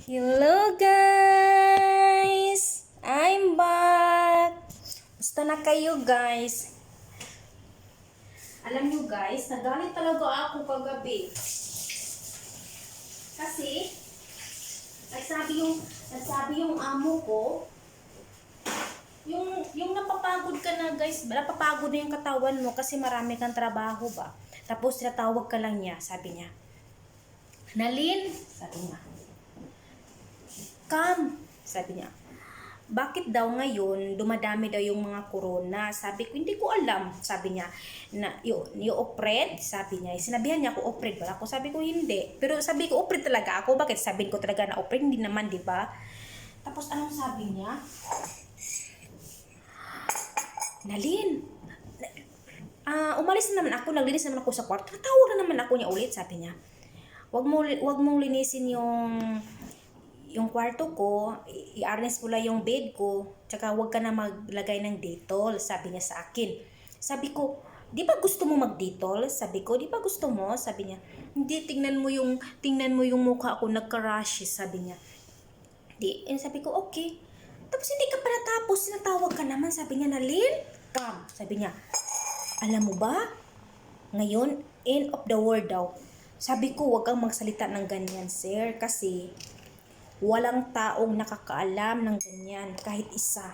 Hello guys! I'm back! Basta na kayo guys? Alam nyo guys, nagalit talaga ako kagabi. Kasi, nagsabi yung amo ko, yung napapagod ka na guys, napapagod na yung katawan mo kasi marami kang trabaho ba? Tapos tinatawag ka lang niya, sabi niya. Nalin, sabi niya. Come, sabi niya. Bakit daw ngayon dumadami daw yung mga corona? Sabi ko, hindi ko alam. Sabi niya, na yung opred, sabi niya. Sinabihan niya ako, opred ba ako? Sabi ko, hindi. Pero sabi ko, opred talaga ako. Bakit sabihin ko talaga na opred? Hindi naman, di ba? Tapos anong sabi niya? Nalin, umalis na naman ako, naglinis naman ako sa kwarto. Natawag na naman ako niya ulit, sabi niya. Wag mong linisin yung kwarto ko, i-arrange mo lang yung bed ko, tsaka huwag ka na maglagay ng Dettol, sabi niya sa akin. Sabi ko, di ba gusto mo mag-Dettol? Sabi ko, di ba gusto mo? Sabi niya, hindi, tingnan mo yung mukha ko, nagka-rashes, sabi niya. Sabi ko, okay. Tapos hindi ka pa natapos, sinatawag ka naman, sabi niya, Nalin, come. Sabi niya, alam mo ba, ngayon, end of the world daw. Sabi ko, huwag kang magsalita ng ganyan, sir, kasi walang taong nakakaalam ng ganyan, kahit isa.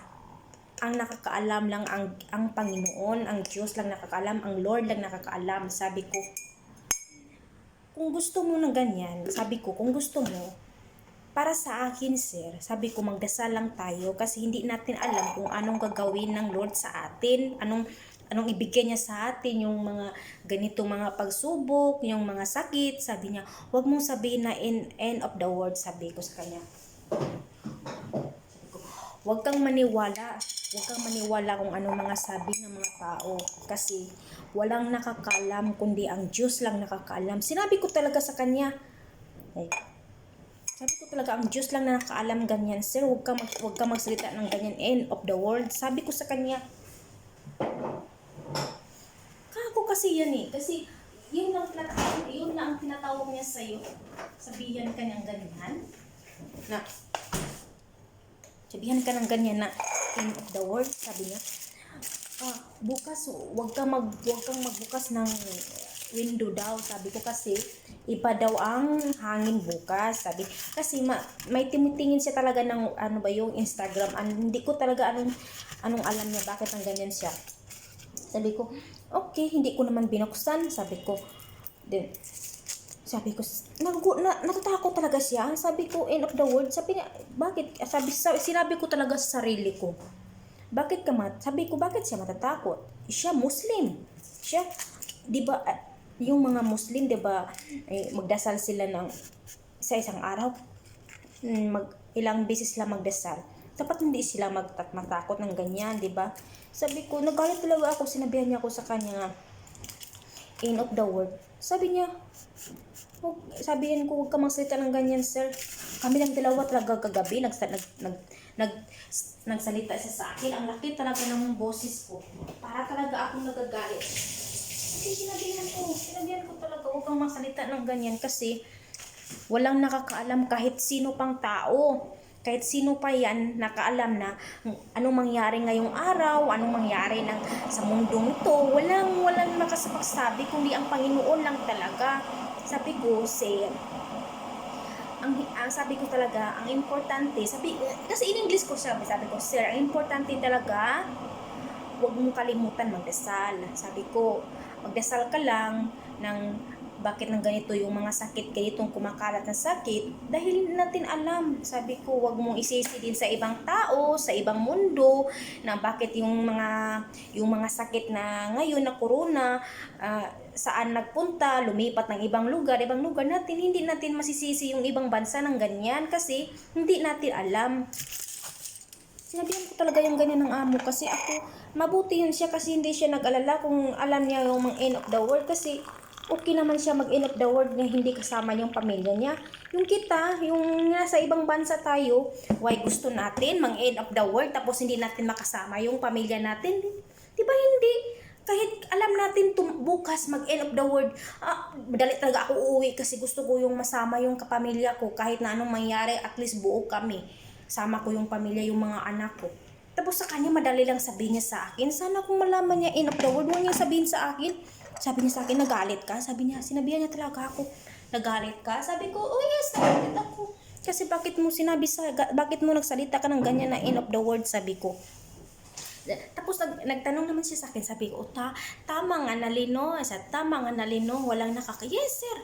Ang nakakaalam lang ang Panginoon, ang Diyos lang nakakaalam, ang Lord lang nakakaalam. Sabi ko, kung gusto mo ng ganyan, sabi ko, kung gusto mo, para sa akin, sir, sabi ko, magdasal lang tayo kasi hindi natin alam kung anong gagawin ng Lord sa atin, anong ibigay niya sa atin, yung mga ganitong mga pagsubok, yung mga sakit. Sabi niya, huwag mong sabihin na end of the world, sabi ko sa kanya. Huwag kang maniwala kung anong mga sabi ng mga tao kasi walang nakakaalam kundi ang Diyos lang nakakaalam. Sinabi ko talaga sa kanya, sabi ko talaga, ang Diyos lang na nakakaalam ganyan, sir, huwag kang magsalita ng ganyan, end of the world. Sabi ko sa kanya, kasi yan eh. Kasi yun lang ang tinatawag niya sa'yo. Sabihan ka ng ganyan. Sabihan ka ng ganyan na end of the world, sabi niya. Bukas, wag kang magbukas ng window daw, sabi ko kasi iba daw ang hangin bukas, sabi. Kasi may tinitingin siya talaga ng ano ba yung Instagram. Hindi ko talaga anong alam niya bakit ang ganyan siya. Sabi ko, okay, hindi ko naman binuksan. Sabi ko, natatakot talaga siya. Sabi ko, end of the world. Sabi niya, bakit? Sinabi ko talaga sa sarili ko, bakit ka sabi ko, bakit siya matatakot? Siya Muslim. Siya, di ba, yung mga Muslim, di ba, magdasal sila sa isang araw. Ilang beses lang magdasal. Dapat hindi sila matakot ng ganyan, di ba? Sabi ko, nagalit talaga ako, sinabihan niya ako sa kanya, end of the world. Sabihin ko, huwag ka magsalita ng ganyan, sir. Kami lang dalawa talaga kagabi, nagsalita siya sa akin. Ang laki talaga ng boses ko. Para talaga akong nagagalit. Kasi sinabihan ko talaga, huwag kang magsalita ng ganyan kasi walang nakakaalam kahit sino pang tao. Kahit sino pa yan, nakaalam na anong mangyari ngayong araw, anong mangyari sa mundong ito. Walang makasapagsabi, kundi ang Panginoon lang talaga. Sabi ko, sir, sabi ko talaga, ang importante, kasi in English ko sabi ko, sir, ang importante talaga, huwag mong kalimutan magdasal. Sabi ko, magdasal ka lang ng bakit ng ganito yung mga sakit, ganitong kumakalat na sakit, dahil natin alam. Sabi ko, wag mong isisi din sa ibang tao, sa ibang mundo, na bakit yung mga sakit na ngayon na corona, saan nagpunta, lumipat ng ibang lugar natin, hindi natin masisisi yung ibang bansa ng ganyan kasi hindi natin alam. Sinabihan ko talaga yung ganyan ng amo kasi ako, mabuti yun siya kasi hindi siya nag-alala kung alam niya yung mga end of the world kasi okay naman siya mag-end of the world na hindi kasama yung pamilya niya. Yung kita, yung nasa ibang bansa tayo, why gusto natin mag-end of the world tapos hindi natin makasama yung pamilya natin? Di ba hindi? kahit alam natin bukas mag-end of the world, madali talaga ako uuwi kasi gusto ko yung masama yung kapamilya ko. Kahit na anong mangyari, at least buo kami. Sama ko yung pamilya, yung mga anak ko. Tapos sa kanya, madali lang sabihin niya sa akin. Sana kung malaman niya end of the world, huwag niya sabihin sa akin. Sabi niya sa akin, nagalit ka? Sabi niya, sinabihan niya talaga ako, nagalit ka? Sabi ko, oh yes, nagalit ako. Kasi bakit mo nagsalita ka ng ganyan na end of the world, sabi ko. Tapos nagtanong naman siya sa akin, sabi ko, tama nga Nalino, tama nga Nalino, walang yes sir,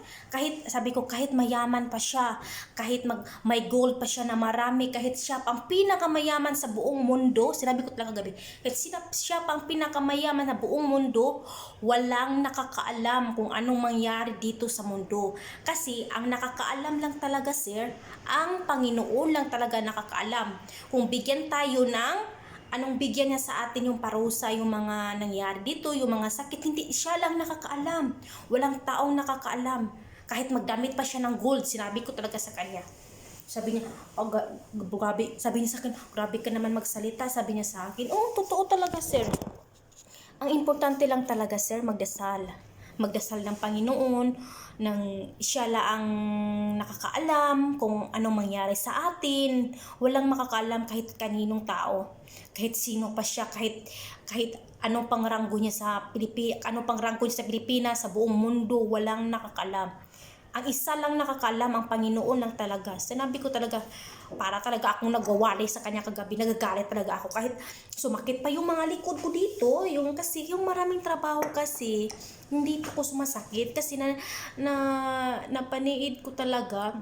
sabi ko, kahit mayaman pa siya, kahit may gold pa siya na marami, kahit siya pang pinakamayaman sa buong mundo, sinabi ko talaga gabi, kahit siya pang pinakamayaman sa buong mundo, walang nakakaalam kung anong mangyari dito sa mundo. Kasi ang nakakaalam lang talaga sir, ang Panginoon lang talaga nakakaalam. Kung bigyan tayo ng anong bigyan niya sa atin yung parusa, yung mga nangyari dito, yung mga sakit, hindi siya lang nakakaalam. Walang taong nakakaalam. Kahit magdamit pa siya ng gold, sinabi ko talaga sa kanya. Sabi niya, grabe, sabi niya sa akin, grabe ka naman magsalita, sabi niya sa akin. Totoo talaga sir. Ang importante lang talaga sir, magdasal ng Panginoon, siya lang ang nakakaalam kung anong mangyari sa atin. Walang makakaalam kahit kaninong tao, kahit sino pa siya, kahit anong pangranggo niya sa Pilipinas, sa buong mundo, walang nakakaalam. Ang isa lang nakakaalam, ang Panginoon lang talaga. Sinabi ko talaga, para talaga akong nagwawali sa kanya kagabi, nagagalit talaga ako. Kahit sumakit pa yung mga likod ko dito, kasi yung maraming trabaho kasi, hindi ko sumasakit. Kasi napaniid ko talaga,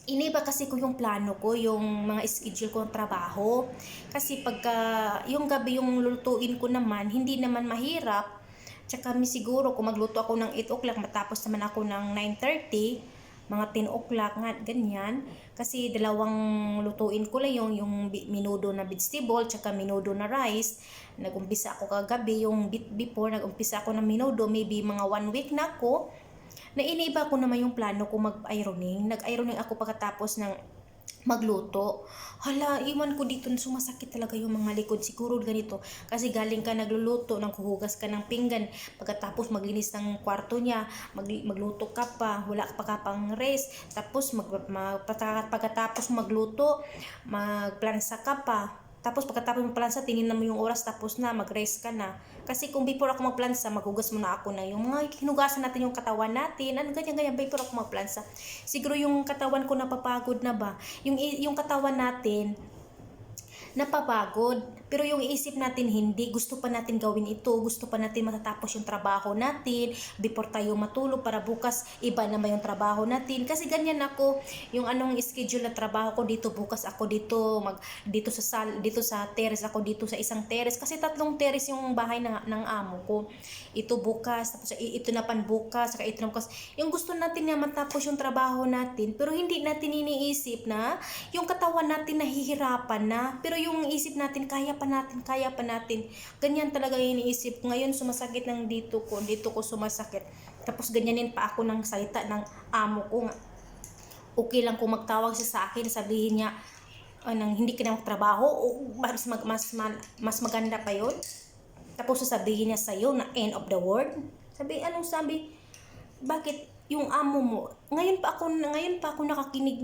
iniba kasi ko yung plano ko, yung mga schedule ko ng trabaho. Kasi pagka yung gabi yung lulutuin ko naman, hindi naman mahirap. Tsaka siguro kung magluto ako ng 8 o'clock, matapos naman ako ng 9:30, mga 10 o'clock nga, ganyan. Kasi dalawang lutuin ko lang yung minudo na vegetable, tsaka minudo na rice. Nag-umpisa ako kagabi, yung before, nag-umpisa ako ng minudo, maybe mga 1 week na ako. Iniba ko naman yung plano ko mag-ironing. Nag-ironing ako pagkatapos ng magluto. Hala, iwan ko dito, sumasakit talaga yung mga likod. Siguro ganito, kasi galing ka nagluluto, nanghuhugas ka ng pinggan, pagkatapos maglinis ng kwarto niya, magluto ka pa, wala pa ka pang rest, tapos pagkatapos magluto, magplansa ka pa. Tapos pagkatapos magplansa, tingnan mo yung oras, tapos na, mag-rest ka na. Kasi kung before ako magplansa, maghugas muna ako na yung mga hinugasan natin yung katawan natin, ganyan, before ako magplansa. Siguro yung katawan ko napapagod na ba? Yung katawan natin, napapagod. Pero yung isip natin hindi, gusto pa natin gawin ito, gusto pa natin matatapos yung trabaho natin before tayo matulog para bukas iba naman yung trabaho natin. Kasi ganyan ako, yung anong schedule na trabaho ko dito, bukas ako dito dito sa terrace ako, dito sa isang terrace, kasi 3 terrace yung bahay ng amo ko. Ito bukas, tapos ito na panbukas, saka ito na bukas. Yung gusto natin na matapos yung trabaho natin, pero hindi natin iniisip na yung katawan natin nahihirapan na, pero yung isip natin kaya pa natin. Ganyan talaga yung iniisip ko. Ngayon sumasakit ng dito ko sumasakit. Tapos ganyanin pa ako ng salita ng amo ko. Okay lang kung magtawag siya sa akin, sabihin niya nang hindi ka na magtrabaho, mas maganda pa yun. Tapos sasabihin niya sa'yo na end of the world. Anong sabi? Bakit yung amo mo? Ngayon pa ako rinig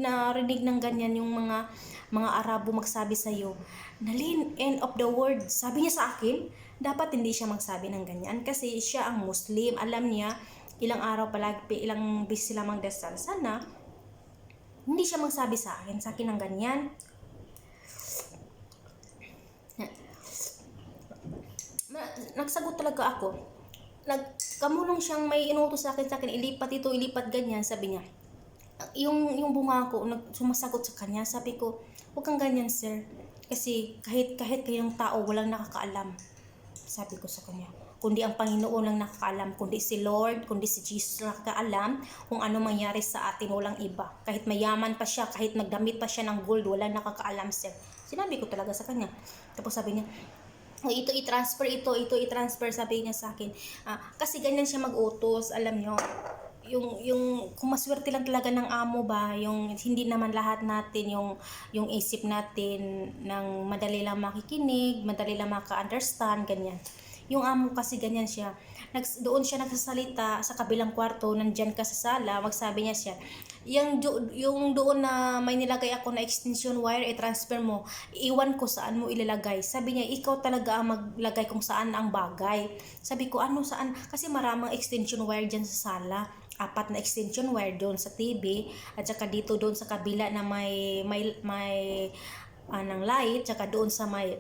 ng ganyan, yung mga Arabo magsabi sa'yo, Nalin, end of the world. Sabi niya sa akin, dapat hindi siya magsabi ng ganyan kasi siya ang Muslim. Alam niya, ilang beses sila magdasal. Sana, hindi siya magsabi sa akin ng ganyan. Nagsagot talaga ako. Kamulong siyang may inutos sa akin, ilipat ito, ilipat ganyan, sabi niya. Yung bunga ko, sumasagot sa kanya, sabi ko, huwag kang ganyan sir. Kasi kahit kayong tao, walang nakakaalam. Sabi ko sa kanya, kundi ang Panginoon lang nakakaalam, kundi si Lord, kundi si Jesus lang nakakaalam kung ano mangyari sa atin, walang iba. Kahit mayaman pa siya, kahit magdamit pa siya ng gold, walang nakakaalam sir. Sinabi ko talaga sa kanya. Tapos sabi niya, ito i-transfer, sabi niya sa akin. Kasi ganyan siya mag-utos, alam nyo. Yung kung maswerte lang talaga ng amo ba, yung hindi naman lahat natin yung isip natin ng madali lang makikinig, madali lang maka-understand, ganyan. Yung amo kasi ganyan siya. Doon siya nagsasalita sa kabilang kwarto, nandyan ka sa sala, magsabi niya siya, yung doon na may nilagay ako na extension wire, i-transfer mo, iwan ko saan mo ilalagay. Sabi niya, ikaw talaga ang maglagay kung saan ang bagay. Sabi ko, ano saan? Kasi maraming extension wire dyan sa sala. 4 na extension wire doon sa TV, at saka dito doon sa kabila na may anang light, saka doon sa may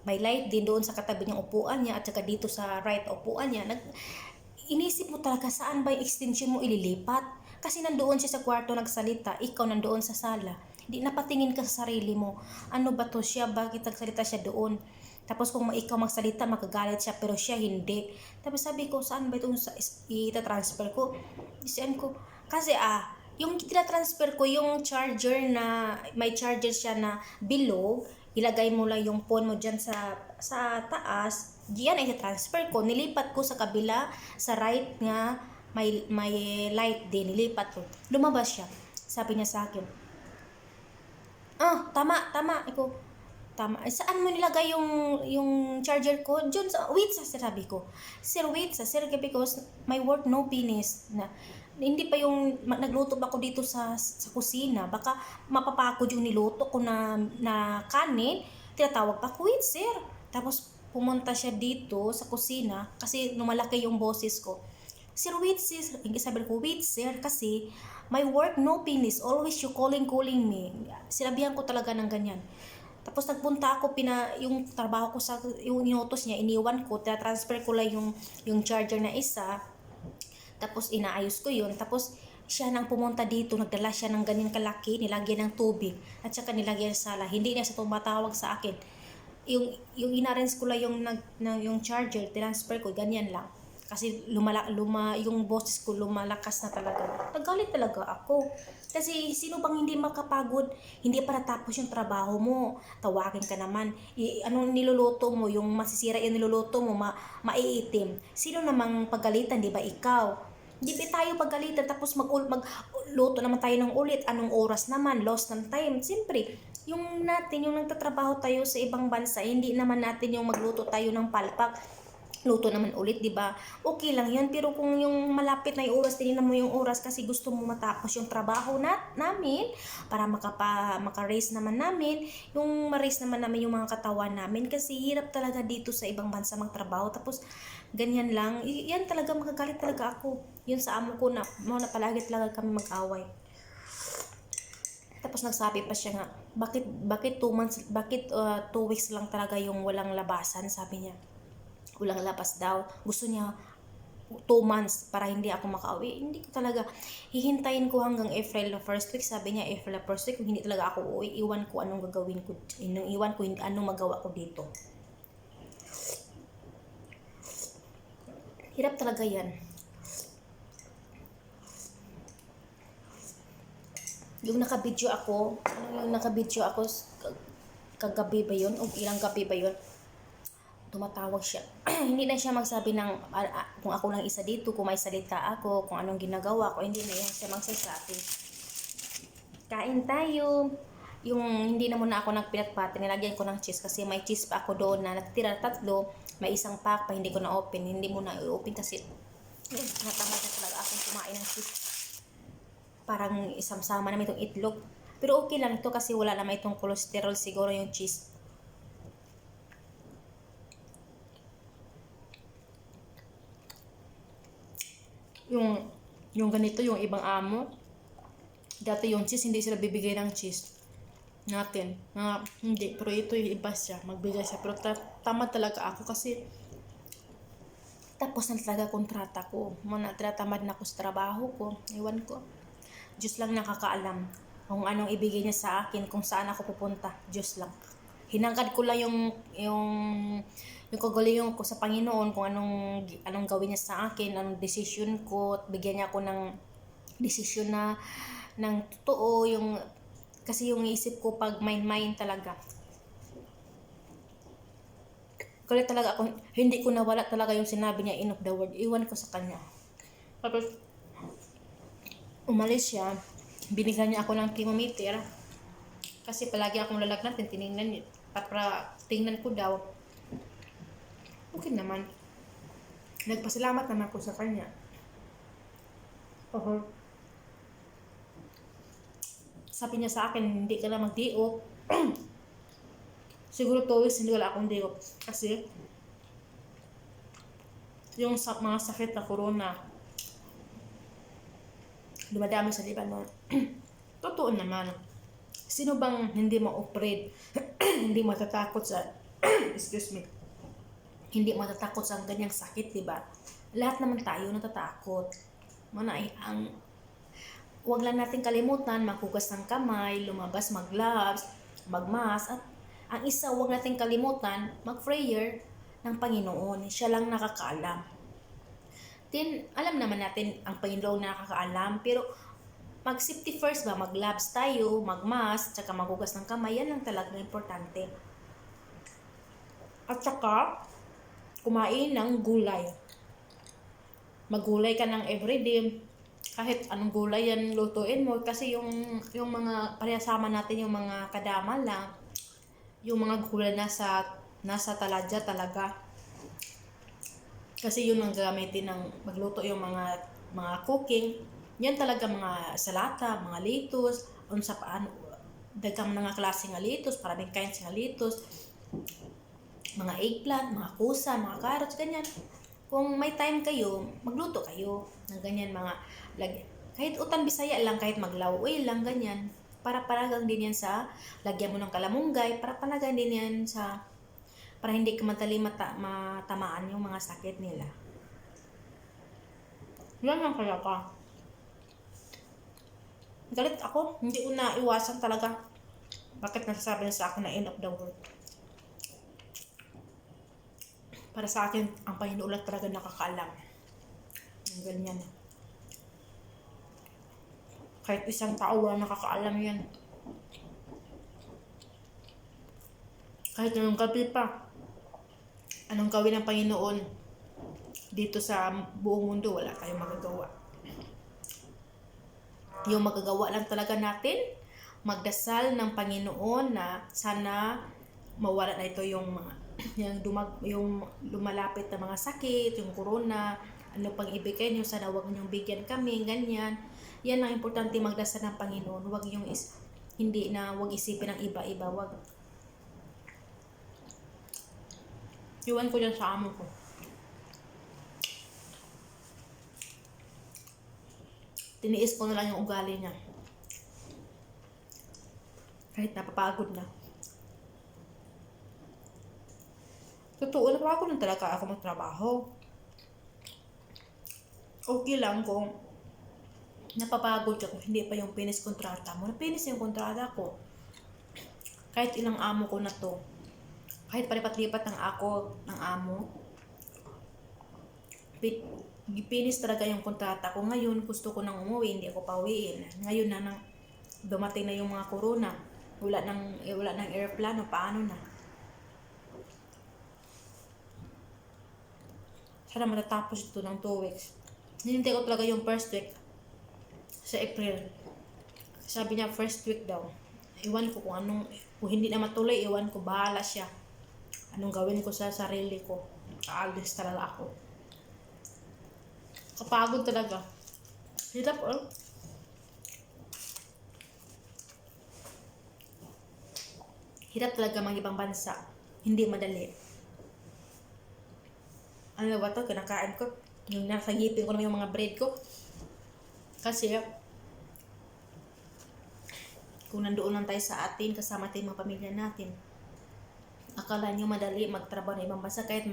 light din doon sa katabi niyang upuan niya, at saka dito sa right upuan niya. Inisip mo talaga saan ba yung extension mo ililipat, kasi nandoon siya sa kwarto nagsalita, ikaw nandoon sa sala. Di napatingin ka sa sarili mo, ano ba to siya, bakit nagsalita siya doon? Tapos kung ikaw magsalita, magagalit siya, pero siya hindi. Tapos sabi ko, saan ba itong ita-transfer ko? Isian ko, kasi yung tina-transfer ko, yung charger na, may charger siya na bilog, ilagay mo lang yung phone mo dyan sa taas, diyan ay transfer ko. Nilipat ko sa kabila, sa right nga, may light din, nilipat ko. Lumabas siya. Sabi niya sa akin, tama. Tama. Saan mo nilagay yung charger ko? Diyan sa, wait sa, sabi ko. Sir, wait sa, sir, because my work no finish. Hindi pa yung, nagluto pa ako dito sa kusina. Baka mapapagod yung niluto ko na kanin. Tinatawag pa ko, wait sir. Tapos pumunta siya dito sa kusina kasi lumalaki yung boses ko. Sir, wait sir. Sabi ko, wait sir, kasi my work no finish. Always you calling me. Sinabihan ko talaga ng ganyan. Tapos nagpunta ako, yung trabaho ko yung inutos niya, iniwan ko, transfer ko lang yung charger na isa. Tapos inaayos ko yun. Tapos siya nang pumunta dito, nagdala siya ng ganyan kalaki, nilagyan ng tubig, at saka nilagyan sa sala. Hindi niya sa tumatawag sa akin. Yung inarrange ko lang yung charger, transfer ko, ganyan lang. Kasi yung boses ko lumalakas na talaga. Nagalit talaga ako. Kasi sino bang hindi makapagod? Hindi pa natapos yung trabaho mo. Tawagin ka naman. Anong niluluto mo? Yung masisira yung niluluto mo, maiitim. Sino namang pagalitan, di ba ikaw? Di ba tayo pagalitan tapos magluto naman tayo ng ulit? Anong oras naman? Lost ng time. Siyempre, yung nagtatrabaho tayo sa ibang bansa, hindi naman natin yung magluto tayo ng palpak. Luto naman ulit, di ba? Okay lang yun, pero kung yung malapit na yung oras, tinignan mo yung oras kasi gusto mo matapos yung trabaho namin para maka-raise naman namin, yung ma-raise naman namin yung mga katawan namin, kasi hirap talaga dito sa ibang bansa magtrabaho. Tapos ganyan lang, yan talaga, magagalit talaga ako. Yun sa amo ko na palagi talaga kami mag-away. Tapos nagsabi pa siya nga, bakit 2 months, bakit 2 weeks lang talaga yung walang labasan, sabi niya. Walang labas daw. Gusto niya 2 months para hindi ako makauwi. Hindi ko talaga. Hihintayin ko hanggang April na first week. Sabi niya, April na first week, kung hindi talaga ako uuwi, iwan ko anong gagawin ko. Iwan ko anong magawa ko dito. Hirap talaga yan. Yung nakabidyo ako, kagabi ba yun? O ilang gabi ba yun? Tumatawag siya. Hindi na siya magsabi ng kung ako lang isa dito, kung may salita ako, kung anong ginagawa ko. Hindi na yan siya magsasabi. Kain tayo. Yung hindi na muna ako nagpinat-pati, nilagyan ko ng cheese kasi may cheese pa ako doon na natitira 3. May isang pack pa, hindi ko na open. Hindi muna i-open kasi natamad na talaga akong kumain ng cheese. Parang isama naman itong itlog. Pero okay lang ito kasi wala naman itong cholesterol siguro yung cheese. Yung ganito, yung ibang amo, dati yung cheese, hindi sila bibigay ng cheese natin. Hindi, pero ito yung iba siya, magbigay siya. Pero tamad talaga ako kasi tapos na talaga kontrata ko. Tinatamad na ako sa trabaho ko. Ewan ko. Diyos lang nakakaalam kung anong ibigay niya sa akin, kung saan ako pupunta. Diyos lang. Hinangkad ko lang yung kagalingon ko sa Panginoon, kung anong gawin niya sa akin, anong decision ko, at bigyan niya ako ng decision na ng totoo, kasi yung isip ko pag mind talaga. Galit talaga ako, hindi ko nawala talaga yung sinabi niya, end of the word, iwan ko sa kanya. Tapos umalis siya, binigyan niya ako ng thermometer kasi palagi akong lalagnatin, tinignan niya, para tingnan ko daw Okay naman. Nagpasalamat naman ako sa kanya. Sabi niya sa akin, hindi ka na mag-diop. Siguro 2 weeks hindi wala akong diop. Kasi, yung mga sakit na corona, dumadami sa Lebanon. Totoo naman. Sino bang hindi ma-operate? Hindi matatakot sa excuse me. Hindi matatakot sa ganyang sakit, di ba? Lahat naman tayo natatakot. Wag lang natin kalimutan maghugas ng kamay, lumabas mag-gloves, mag-mask, at ang isa wag natin kalimutan mag-prayer ng Panginoon. Siya lang nakakaalam. Alam naman natin ang Panginoon na nakakaalam, pero mag-safety first ba? Mag-gloves tayo, mag-mask, tsaka maghugas ng kamay. Yan lang talaga importante. At tsaka, kumain ng gulay. Maggulay ka ng everyday. Kahit anong gulay yan lutuin mo. Kasi yung mga parehasama natin, yung mga kadama lang. Yung mga gulay nasa taladya talaga. Kasi yun ang gamitin ng magluto yung mga cooking. Yan talaga mga salata, mga lettuce, unsa paano daghang mga klase nga lettuce, maraming kinds nga lettuce, mga eggplant, mga kusa, mga carrots, ganyan. Kung may time kayo, magluto kayo ng ganyan mga kahit utang Bisaya lang, kahit maglawoy lang ganyan. Para palagang din yan sa lagyan mo ng kalamunggay, para palagang din yan sa para hindi ka madali matamaan yung mga sakit nila. Yan lang kaya ka. Galit ako, hindi ko na iwasan talaga. Bakit nasasabi na sa akin na end of the world? Para sa akin, ang Panginoon lang talaga nakakaalam. Yung ganyan. Kahit isang tao wala nakakaalam yan. Kahit anong gabi pa, anong gawin ng Panginoon dito sa buong mundo, wala tayong magagawa. Yung magagawa lang talaga natin, magdasal ng Panginoon na sana mawala na ito yung lumalapit na mga sakit, yung corona, ano pang ibigay niyo, sana wag niyong bigyan kami, ganyan. Yan ang importante, magdasal ng Panginoon. Wag yung wag isipin ng iba-iba, wag. Iwan ko dyan sa amo ko. Tiniis ko na lang yung ugali niya. Kahit napapagod na. Totoo, napapagod na talaga ako magtrabaho. Okay lang kung napapagod ka kung hindi pa yung finish kontrata mo. Finish yung kontrata ko. Kahit ilang amo ko na to. Kahit palipat-lipat ng amo. Finish talaga yung kontrata ko. Ngayon, gusto ko nang umuwi, hindi ako pauwiin. Ngayon na dumating na yung mga corona. Wala nang airplano, paano na? Sana matatapos ito ng 2 weeks. Hinintay ko talaga yung first week sa April. Sabi niya first week daw. Iwan ko kung hindi na matuloy, iwan ko, bahala siya. Anong gawin ko sa sarili ko. Aalis talaga ako. Kapagod talaga. Hirap Hirap talaga mag-ibang bansa. Hindi madali. Ano ba ito? Kinakain ko. Yung nasa ngipin ko naman yung mga bread ko. Kasi kung nandoon lang tayo sa atin, kasama tayo mga pamilya natin, akala nyo madali magtrabaho na ibang bansa, kahit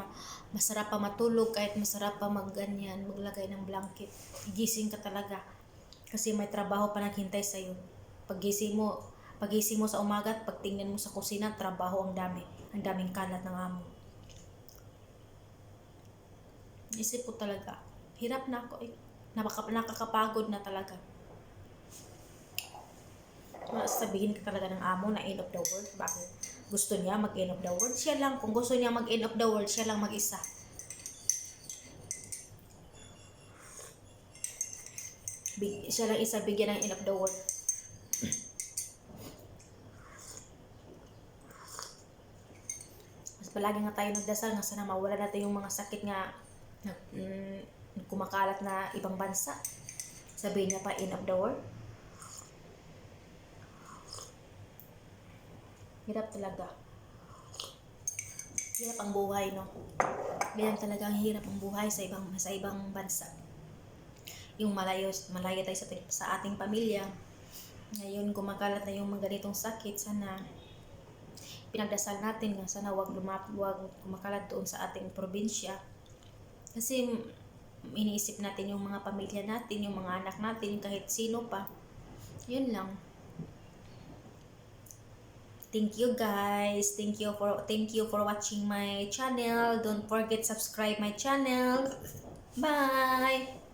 masarap pa matulog, kahit masarap pa magganyan, maglagay ng blanket, gising ka talaga kasi may trabaho pa naghintay sa'yo. Pagising mo sa umaga at pagtingnan mo sa kusina, trabaho ang daming kalat ng amo. Isip ko talaga, hirap na ako nakakapagod na talaga. Sabihin ka talaga ng amo na end of the world. Bakit? Gusto niya mag-end of the world? Siya lang. Kung gusto niya mag-end of the world, siya lang mag-isa. Siya lang isa bigyan ng end of the world. palagi nga tayo nagdasal nga sana mawala natin yung mga sakit nga kumakalat na ibang bansa. Sabihin niya pa, end of the world. Hirap talaga. Hirap ang buhay, no? Ganyan talaga ang hirap ang buhay sa ibang bansa. Yung malayo tayo sa ating pamilya. Ngayon, kumakalat na yung mga ganitong sakit. Sana pinagdasal natin nga sana wag kumakalat doon sa ating probinsya. Kasi iniisip natin yung mga pamilya natin, yung mga anak natin, yung kahit sino pa. Yun lang. Thank you guys. Thank you for watching my channel. Don't forget subscribe my channel. Bye.